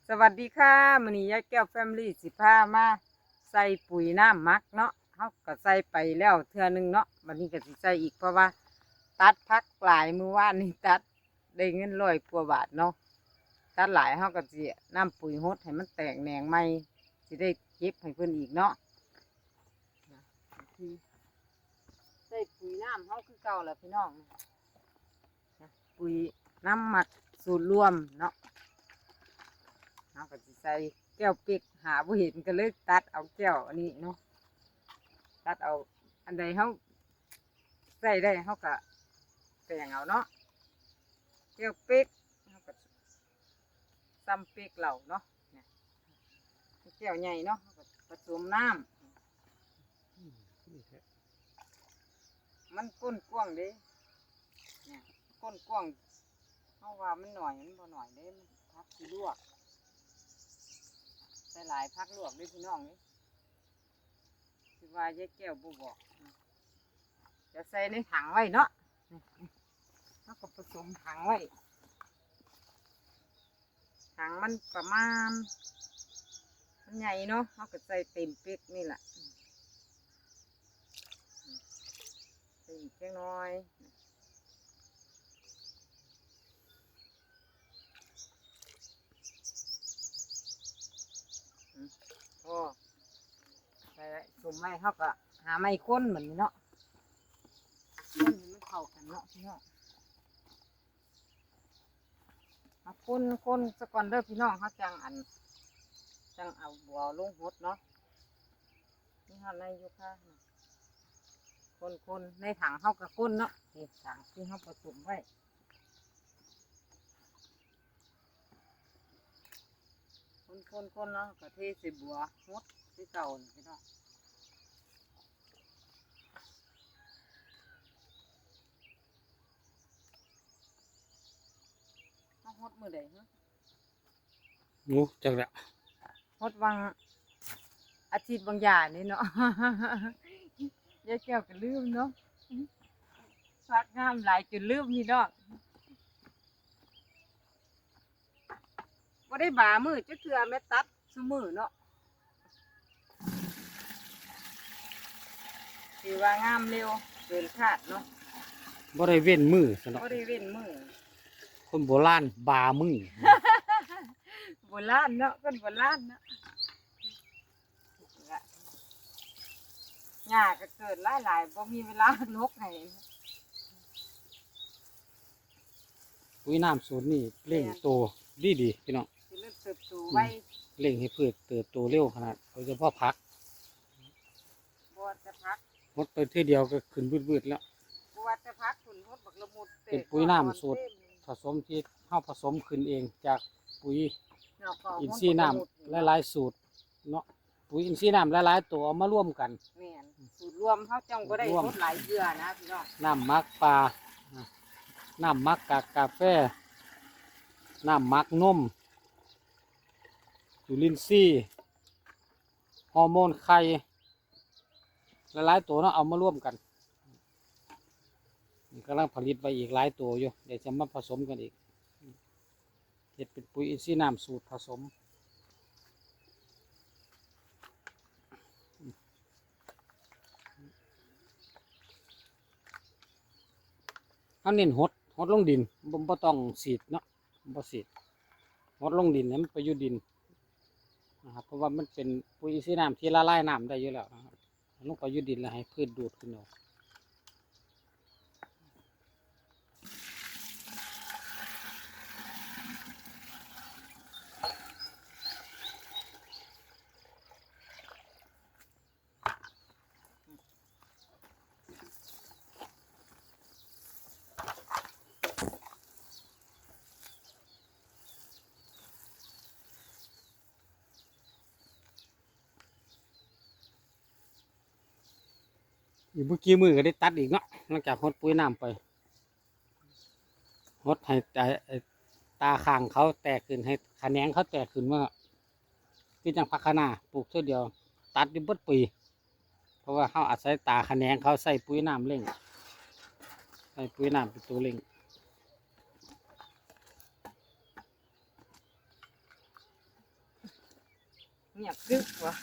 สวัสดีค่ะมื้อนี้ยายแก้วแฟมิลี่สิพามาใส่ปุ๋ยน้ำหมักเนาะเฮาก็ใส่ไปแล้วเทื่อนึงเนาะบัดนี้ก็สิใส่อีกเพราะว่าตัดพักหลายมื้อวานนี้ตัดได้เงิน100 กว่าบาทเนาะตัดหลายเฮาก็สินำปุ๋ยฮดให้มันแตกแหนงใหม่สิได้เก็บให้เพิ่นอีกเนาะใส่ปุ๋ยน้ำเฮาคือเก่าแหละพี่น้องปุ๋ยน้ำหมักสูตรรวมเนาะเราก็จะใส่แก้วปิกหาบ่เห็นก็เลยตัดเอาแก้วอันนี้เนาะตัดเอาอันใดเขาใส่ได้เขาก็แต่งเอาเนาะแก้วปิกเขาก็ซ้ำปิกเหล่าเนาะเนี่ยแก้วใหญ่เนาะเขาก็ผสมน้ำมันก้นกว้างเด้เนี่ยก้นกว้างเขาว่ามันหน่อยมันบ่หน่อยเด้มันพักสิลวกใส่หลายพักลวกด้วยพี่น้องนี่คือว่ายายแก้วบ่บอกจะใส่ในถังไว้เนาะแล้วก็ผสมถังไว้ถังมันประมาณมันใหญ่เนาะเขาก็ใส่เต็มเป๊กนี่แหละใส่อีกแค่น้อยโอ้ใส่สมไม้เขาก็หาไม้ค้นเหมือนนี้เนาะค้นให้มันเข้ากันเนาะพี่น้องเอาค้นสักก่อนเด้อพี่น้องเขาจังเอาบัวลงหดเนาะนี่เขาในอยู่ค่ะคนในถังเขากับค้นเนาะนี่ถังที่เขาผสมไว้คนเนาะก็เทใส่บัวหดที่เก่านี่พี่น้องเขาหดมือใดเนาะ งูจังละหดบางอาทิตย์บางอย่างนี่เนาะ ยายแก้วก็ลืมเนาะฟักงามหลายจนลืมนี่เนาะบ่ได้บามือจะเทื่อแม่ตัดซุมือเนาะถือว่างามเร็วเกินคาดเนาะ บ่ได้เว้นมือสนอ บ่ได้เว้นมือ คนโบราณบามือ โบราณเนาะคนโบราณเนาะหญ้าก็เกิดหลายบ่มีเวลานกให้ ปุ๋ยน้ำสูตรนี่เร่งโตดีพี่น้อง สิเริ่มเติบโตไว้ เร่งให้พืชเติบโตเร็วขนาดโดยเฉพาะผัก บ่จะพัก หมดไปทีเดียวก็ขึ้นบืดๆแล้ว บ่ว่าจะพักคุณฮดบักละมุด เป็นปุ๋ยน้ำสูตร ผสมที่เข้าผสมขึ้นเองจากปุ๋ยอินทรีย์น้ำหลายๆสูตรเนาะปุ๋ยอินทรีย์น้ำหลายๆตัวเอามาร่วมกัน แม่นสูตรรวมเขาจังบ่ได้ฮดหลายเดือนะพี่น้อง น้ำหมักปลาน้ำหมักกาแฟน้ำหมักนมจุลินทรีย์ฮอร์โมนไข่หลายๆตัวเนาะเอามาร่วมกันนี่กำลังผลิตไว้อีกหลายตัวอยู่เดี๋ยวจะมาผสมกันอีกเห็ดเป็นปุ๋ยอินทรีย์น้ำสูตรผสมเขาเน้นหดลงดินบ่ต้องสีดเนาะบ่สีดหดลงดินให้มันไปอยู่ดินนะครับเพราะว่ามันเป็นปุ๋ยอินทรีย์น้ำที่ละลายน้ำได้อยู่แล้วนะครับลงไปอยู่ดินแล้วให้พืชดูดขึ้นเอาอีกเมื่อกี้มือก็ได้ตัดอีกเนาะหลังจากหดปุ๋ยน้ำไปหดให้ตาข้างเขาแตกขึ้นให้ขะแขนงเขาแตกขึ้นว่าคือจังพักคะนาปลูกเท่าเดียวตัดอยู่เบิดปีเพราะว่าเขาอาศัยตาขะแขนงเขาใส่ปุ๋ยน้ำเร่งใส่ปุ๋ยน้ำเป็นตัวเร่ง น เงียบดึกวะ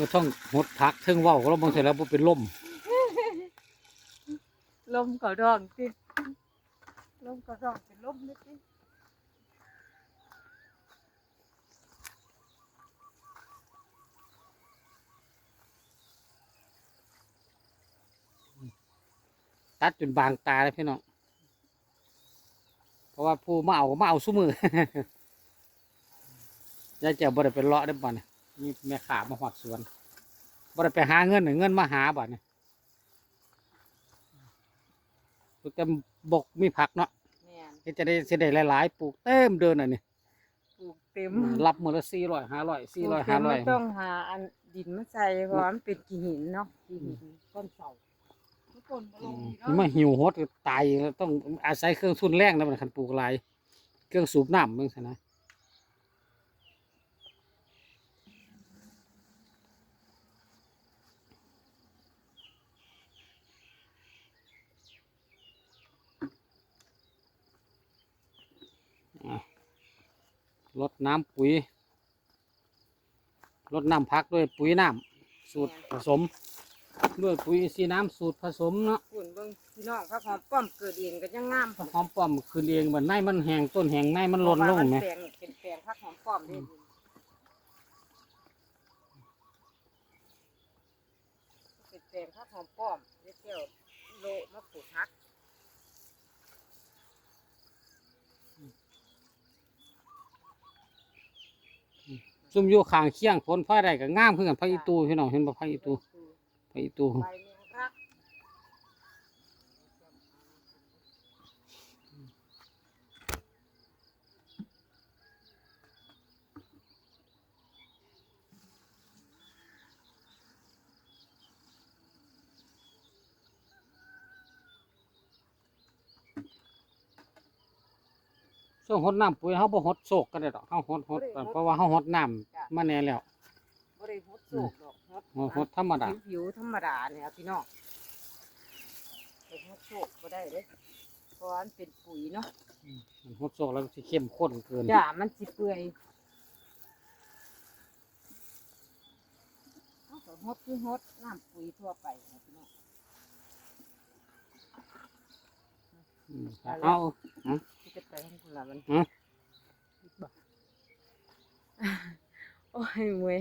ก็ต้องหดพักเทิงเว้าก็แล้วบางเสร็จแล้วบ่เป็นลม ลมก็ร้องสิลมก็ร้องเป็นลมนิดนิด ตัดจนบางตาเลยพี่น้องเพราะว่าผู้มาเอาก็มาเอาซุมือ ยายเจ้าบ่ได้ไปเลาะได้อบ่เนี่ยมีแม่ขามาหอดสวนบ่ได้ไปหาเงินเงินมาหาบ่เนี่ยแต่บกมีผักเนาะ แม่น เฮ็ดจะได้สิได้หลายๆปลูกเต็มเดินอันนี้ ปลูกเต็ม รับมื้อละ400 500 400 ปลูกเต็มไม่ต้องหาอันดินมาใส่เพราะว่ามันเป็นขี้หินเนาะขี้หินต้นเสาทุกคนมาลงดี 500มัน เนาะ มาหิวโหดก็ตายต้องอาศัยเครื่องทุนแรงแล้วมันคันปลูกหลายเครื่องสูบน้ำจังซั่นนะรดน้ำปุ๋ยรดน้ำพักด้วยปุ๋ยน้ำสูตรผสม ด้วยปุ๋ยอินทรีย์น้ำสูตรผสมเนาะ คุณเบิ่งพี่น้องพักหอมป้อมเกิดเองก็ยังงาม หอมป้อมคืนเองเหมือนในมันแห้งต้นแห้งในมันหล่นลงไหม แปลงเป็นแปลงพักหอมป้อมเด้เป็นแปลงพักหอมป้อมเดี๋ยวเที่ยวโลมาปลูกพัก ซุ่มอยู่ข้างเคียงผลพลอยได้ก็งามขึ้นกันพระอีตูพี่น้องเห็นบ่พระอีตูพระอีตู ใบเมียงพัก ช่วงหดน้ำปุ๋ยเขาบ่หดโศกก็ได้ดอกเขาหดเพราะว่าเขาหดน้ำมาแน่แล้ว บริหดสูบดอกหด หดธรรมดา ผิวธรรมดาเนี่ยพี่น้องเป็นหดสูบก็ได้เด้เพราะว่ามันเป็นปุ๋ยเนาะ หดโศกแล้วสิเข้มข้นเกิน จ้ามันสิเปื่อยเอาก็หดคือหดน้ำปุ๋ยทั่วไปนะพี่น้อง เอา ที่จะไปของคุณละมัน ฮะ บ่โอ้ยเว้ย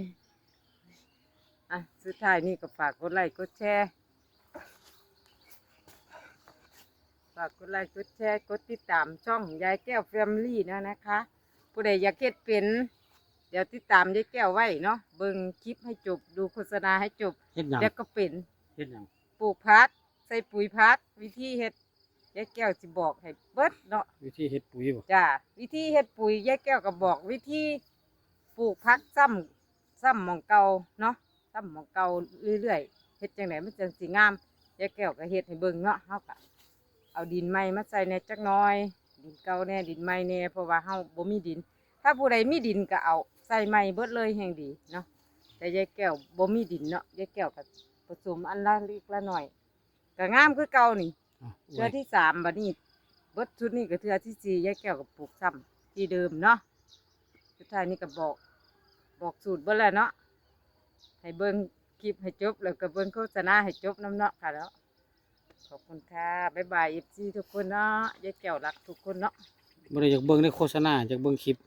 อ่ะสุดท้ายนี่ก็ฝากกดไลค์กดแชร์ฝากกดไลค์กดแชร์กดติดตามช่องยายแก้วแฟมิลี่นะคะผู้ใดอยากเก็ดเป็น เดี๋ยวติดตามยายแก้วไว้เนาะเบิ่งคลิปให้จบดูโฆษณาให้จบ เฮ็ดหยัง แล้วก็เป็น เฮ็ดหยัง ปลูกพักใส่ปุ๋ยพักวิธีเฮ็ดยายแก้วสิบอกให้เบิดเนาะ วิธีเฮ็ดปุ๋ยบ่ จ้าวิธีเฮ็ดปุ๋ยยายแก้วก็บอกวิธีปลูกพักซ้ำหมองเก่าเนาะซ้ำหมองเก่าเรื่อยๆเฮ็ดจังไดมันจังสิงามยายแก้วก็เฮ็ดให้เบิ่งเนาะเฮาก็เอาดินใหม่มาใส่แหน่จักหน่อย ดินเก่าแหน่ดินใหม่แหน่เพราะว่าเฮาบ่มีดิน ถ้าผู้ใดมีดินก็เอาใส่ใหม่เบิดเลยแห่งดีเนาะแต่ยายแก้วบ่มีดินเนาะยายแก้วก็ผสมอันละเล็กละน้อยก็งามคือเก่านี่ อ่ะ เทือที่สามบัดนี้เบิดชุดนี้ก็เทือที่สี่ยายแก้วก็ปลูกซ้ำที่เดิมเนาะสุดท้ายนี่ก็บอกสูตรเบิ่แล้วเนาะให้เบิ่งคลิปให้จบแล้วก็เบิ่งโฆษณาให้จบน้ำเนาะค่ะแล้วขอบคุณค่ะบ๊ายบายFCทุกคนเนาะยายแก้วรักทุกคนเนาะ บ่ได้อยากเบิ่งในโฆษณาอยากเบิ่งคลิป